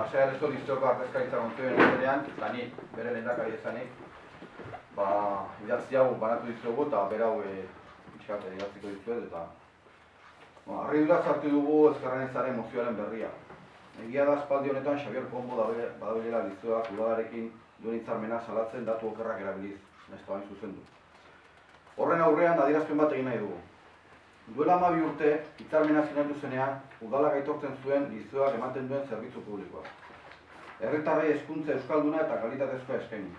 Pasai Arezko Diztoko Ardezkaritza Kontseiluaren izenean, lanik, bere lehendakari ezanik, idatzi hau banatu dizuegu eta berau pixkat idatziko dizuet eta harridura sartu dugu ezkerranetzaren mozioaren berria. Egia da aspaldi honetan Xabier Pombo badabilela Lizuak udalarekin duen hitzarmena salatzen datu okerrak erabiliz, neska bain zuzendu. Horren aurrean adierazpen bat egin nahi dugu. Duela 12 urte, hitzarmena sinatu zenean, udalak aitortzen zuen Lizuak ematen duen zerbitzu publikoa. Herritarrei hezkuntza euskalduna eta kalitatezkoa eskainiz.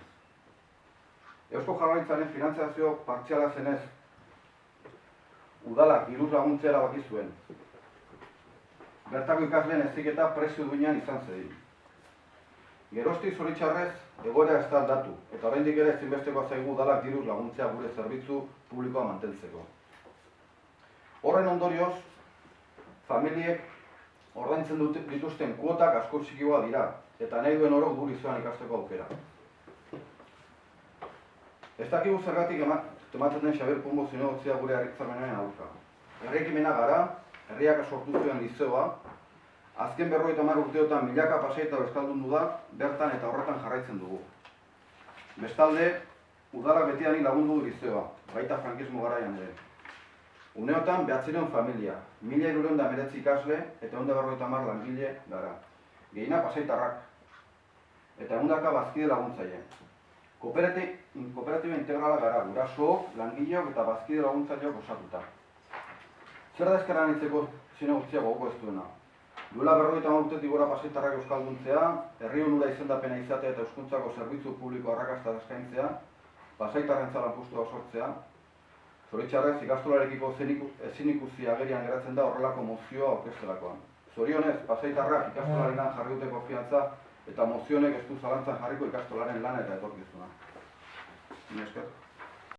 Eusko Jaurlaritzaren finantzazio partziala zenez, udalak diruz laguntzea erabaki zuen. Bertako ikasleen heziketa prezio duinean izan zedin. Geroztik zoritxarrez, egoera ez da aldatu, eta oraindik ere ezinbestekoa zaigu udalak diruz laguntzea gure zerbitzu publikoa mantentzeko. Horren ondorioz, familiek ordaintzen dituzten kuotak asko txikiagoa dira, eta nahi duen orok du Lizuan ikasteko aukera. Ez dakigu zergatik ematen den Xabier Pombo zinegotzia gure hitzarmenaren aurka. Herri-ekimena gara, herriak sortu zuen Lizua, azken 50 urteotan milaka pasai eta euskaldundu da, bertan eta horretan jarraitzen dugu. Bestalde, udalak betidanik lagundu du Lizua, baita frankismo garaian ere. Uneotan 900 familia, 1.319 ikasle eta 150 langile gara. Gehiena pasaitarrak eta 100 bazkide laguntzaile. Kooperatiba integrala gara, gurasook, langileok eta bazkide laguntzaileok osatuta. Zer da ezkerranitzeko zinegotzia gogoko ez duena? Duela 50 urtetik gora pasaitarrak euskalduntzea, herri onura izendapena izatea eta euskuntzako zerbitzu publiko arrakasta eskaintzea, pasaitarrentza lanpostua sortzea. Zoritxarrez, ikastolarekiko ezin ikusi agerian geratzen da horrelako mozioa aurkezterakoan. Zorionez, pasaitarrak ikastolarinan jarri dute konfiantza eta mozionek ez du zalantzan jarriko ikastolaren lana eta etorkizuna. Mila esker.